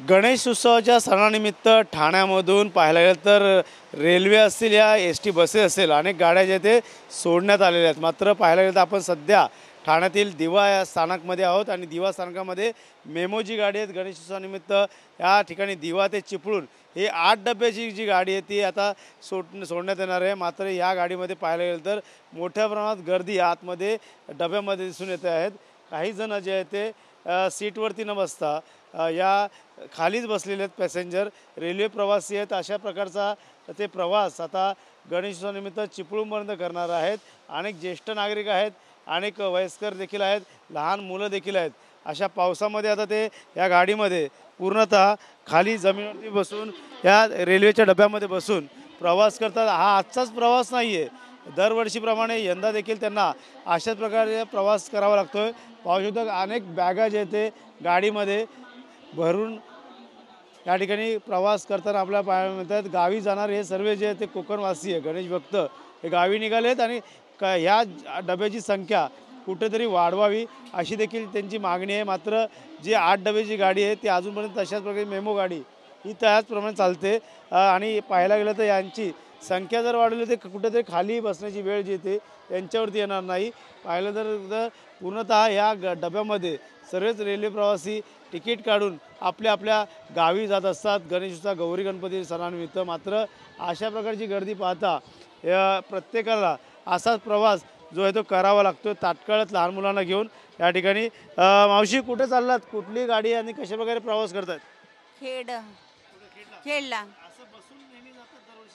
गणेश उत्सवाच्या सणानिमित्त ठाण्यामधून पाहायला गेलं तर रेल्वे असतील या एस टी बसेस असेल अनेक गाड्या ज्या ते सोडण्यात आलेल्या आहेत। मात्र पाहायला गेलं तर आपण सध्या ठाण्यातील दिवा या स्थानकमध्ये आहोत आणि दिवा स्थानकामध्ये मेमो जी गाडी आहेत गणेश उत्सवानिमित्त या ठिकाणी दिवा ते चिपळूण हे 8 डब्याची जी गाडी आहे ती आता सोडण्यात येणार आहे। मात्र या गाडीमध्ये पाहायला गेलं तर मोठ्या प्रमाणात गर्दी आतमध्ये डब्यामध्ये दिसून येते आहेत। काही जण जे आहेत ते सीटवरती न बसता या खालीच बसलेले आहेत पॅसेंजर रेल्वे प्रवासी आहेत। अशा प्रकारचा ते प्रवास आता गणेशोत्सवानिमित्त चिपळूणपर्यंत करणार आहेत। अनेक ज्येष्ठ नागरिक आहेत, अनेक वयस्कर देखील आहेत, लहान मुलं देखील आहेत। अशा पावसामध्ये आता ते या गाडीमध्ये पूर्णतः खाली जमिनीवरती बसून या रेल्वेच्या डब्यामध्ये बसून प्रवास करतात। हा आजचाच प्रवास नाही आहे, दरवर्षीप्रमाणे यंदा देखील त्यांना अशाच प्रकारे प्रवास करावा लागतो आहे। पाहू शकता अनेक बॅगा जे ते गाडीमध्ये भरून या ठिकाणी प्रवास करताना आपल्याला पाहायला मिळतात। गावी जाणारे हे सर्व जे ते कोकणवासी आहे गणेश भक्त हे गावी निघाले आहेत आणि ह्या डब्याची संख्या कुठेतरी वाढवावी अशी देखील त्यांची मागणी आहे। मात्र जी 8 डब्याची गाडी आहे ती अजूनपर्यंत तशाच प्रकारे मेमो गाडी ही त्याचप्रमाणे चालते आणि पाहायला गेलं तर यांची संख्या जर वाढवली तर कुठेतरी खाली बसण्याची वेळ जी येते यांच्यावरती येणार नाही। पाहिलं तर पूर्णतः या डब्यामध्ये सर्वच रेल्वे प्रवासी तिकीट काढून आपल्या आपल्या गावी जात असतात गणेशोत्सव गौरी गणपती सणानिमित्त। मात्र अशा प्रकारची गर्दी पाहता प्रत्येकाला असाच प्रवास जो आहे तो करावा लागतो तात्काळच लहान मुलांना घेऊन या ठिकाणी। मावशी कुठे चाललात, कुठली गाडी आणि कशा प्रकारे प्रवास करतात? खेडला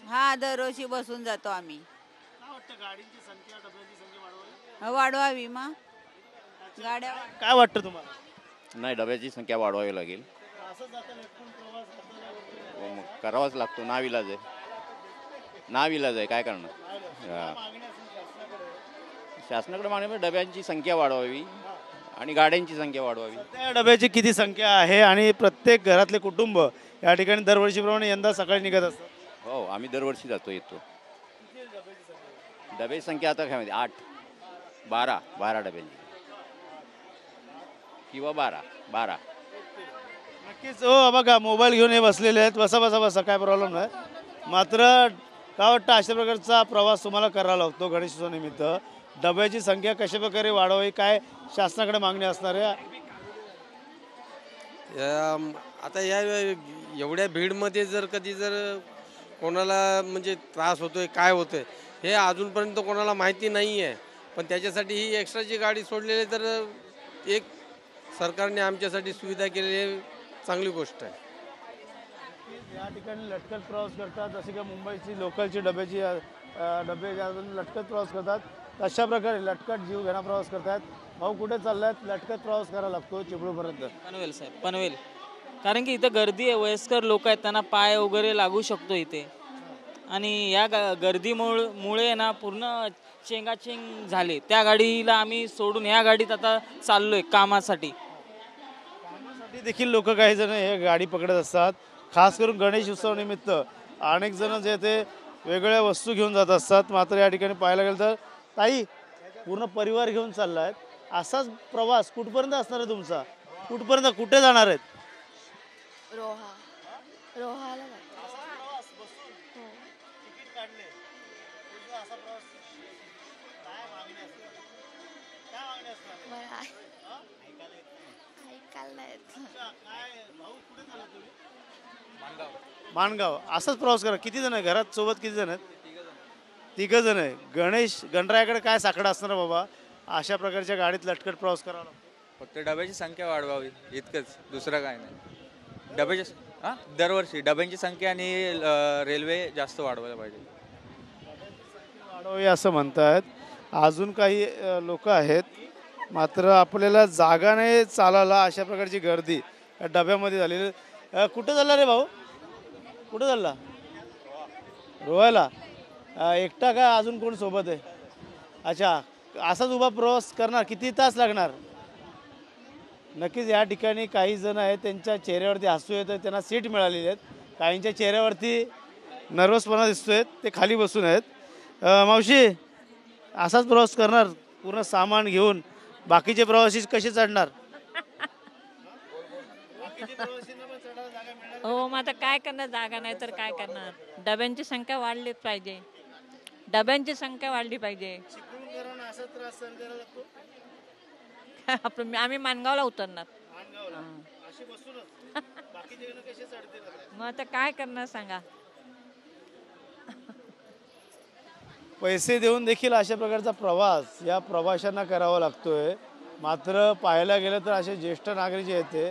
हा दरवर्षी बसून जातो आम्ही। वाढवावी मग गाड्या काय वाटतं तुम्हाला? नाही, डब्याची संख्या वाढवावी लागेल, मग करावाच लागतो, नाविलाज आहे, नाविलाज आहे, काय करणार। शासनाकडे मागणी डब्यांची संख्या वाढवावी आणि गाड्यांची संख्या वाढवावी। त्या डब्याची किती संख्या आहे आणि प्रत्येक घरातले कुटुंब या ठिकाणी दरवर्षीप्रमाणे यंदा सकाळी निघत असतात? हो, आम्ही दरवर्षी जातो येतो। डब्याची संख्या आता काय माहिती 8, 12 डब्यांची किंवा 12। नक्कीच हो, बघा मोबाईल घेऊन हे बसलेले आहेत, बसा बसा बसा, काय प्रॉब्लेम नाही। मात्र काय वाटतं अशा प्रकारचा प्रवास तुम्हाला करावा लागतो गणेशोत्सवानिमित्त? डब्याची संख्या कशा प्रकारे वाढवावी, काय शासनाकडे मागणी असणार आहे? आता या एवढ्या भीडमध्ये जर कधी जर कोणाला म्हणजे त्रास होतोय काय होतोय हे अजूनपर्यंत कोणाला माहिती नाही आहे, पण त्याच्यासाठी ही एक्स्ट्राची गाडी सोडलेली तर एक सरकारने आमच्यासाठी सुविधा केलेली आहे, चांगली गोष्ट आहे। या ठिकाणी लटकत प्रवास करतात, जसे की मुंबईची लोकलची डबे लटकत प्रवास करतात तशा प्रकारे लटकत जीव घेणा प्रवास करतात। भाऊ कुठे चाललात? लटकत प्रवास करावा लागतो चिपळूणपर्यंत? पनवेल साहेब, पनवेल, कारण की इथं गर्दी आहे, वयस्कर लोक आहेत, त्यांना पाय वगैरे लागू शकतो इथे आणि या गर्दीमुळे ना पूर्ण चेंगाचेंग झाले। त्या गाडीला आम्ही सोडून या गाडीत आता चाललोय कामासाठी देखील लोक काही जण हे गाडी पकडत असतात। खास करून गणेश उत्सवानिमित्त अनेक जण जे ते वेगवेगळ्या वस्तू घेऊन जात असतात। मात्र या ठिकाणी पाहायला गेलं तर ताई पूर्ण परिवार घेऊन चाललाय, असाच प्रवास कुठपर्यंत असणार आहे तुमचा? कुठपर्यंत, कुठे जाणार आहेत? रोहाला माणगाव असाच प्रवास करा। किती जण आहे घरात, सोबत किती जण आहेत? 3 जण आहे। गणरायाकडे काय साकडा असणार बाबा, अशा प्रकारच्या गाडीत लटकट प्रवास करावा लागतो? फक्त डब्याची संख्या वाढवावी इतकंच, दुसरं काय नाही। डब्याची दरवर्षी डब्यांची संख्या आणि रेल्वे जास्त वाढवायला पाहिजे, वाढवावी असं म्हणतात। अजून काही लोक आहेत, मात्र आपल्याला जागा नाही चालायला, अशा प्रकारची गर्दी या डब्यामध्ये झालेली। कुठं चालला रे भाऊ, कुठं चालला? रोहायला एकटा का अजून कोण सोबत आहे? अच्छा, असाच उभा प्रवास करणार? किती तास लागणार? नक्कीच या ठिकाणी काही जण आहेत त्यांच्या चेहऱ्यावरती हसू येतं, त्यांना सीट मिळालेली आहेत, काहींच्या चेहऱ्यावरती नर्वसपणा दिसतोय, ते खाली बसून आहेत। मावशी असाच प्रवास करणार पूर्ण सामान घेऊन? बाकीचे प्रवासी कसे चढणार? किती प्रवासींना पण चढायला जागा मिळणार हो, मग आता काय करणार, जागा नाही तर काय करणार. डब्यांची संख्या वाढलीच पाहिजे, डब्यांची संख्या वाढली पाहिजे. चिपळूणकरांना असा त्रास सहन करावा लागतो आपण आम्ही माणगावला उतरणार. माणगावला अशी बसूनच बाकीचे जण कसे चढतील आता? मग आता काय करणार सांगा. पैसे देऊन देखील अशा प्रकारचा प्रवास या प्रवाशांना करावा लागतोय. मात्र पाहायला गेलं तर असे ज्येष्ठ नागरिक जे आहेत ते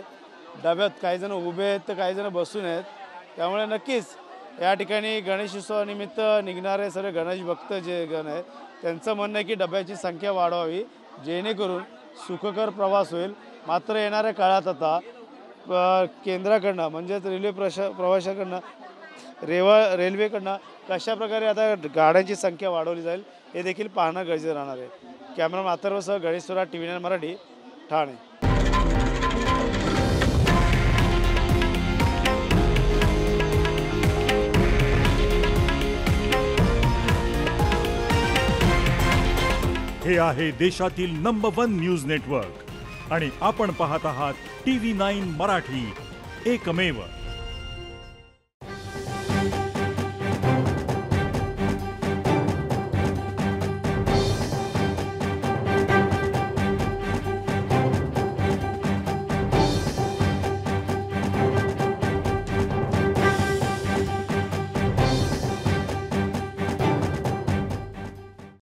डब्यात काही जण उभे आहेत तर काही जण बसून आहेत. त्यामुळे नक्कीच या ठिकाणी गणेशोत्सवानिमित्त निघणारे सर्व गणेश भक्त जे गण आहेत त्यांचं म्हणणं आहे की डब्याची संख्या वाढवावी जेणेकरून सुखकर प्रवास होईल. मात्र येणाऱ्या काळात आता केंद्राकडनं म्हणजेच प्रवाशाकडनं रेल्वेकडनं कशा प्रकारे आता गाड्यांची संख्या वाढवली जाईल हे देखील पाहणं गरजेचं राहणार आहे. कॅमेरामन अथर्वसह गणेश सोरा, TV9 मराठी, ठाणे. हे आहे देशातील नंबर 1 न्यूज नेटवर्क आणि आपण पाहत आहात TV9 मराठी, एकमेव.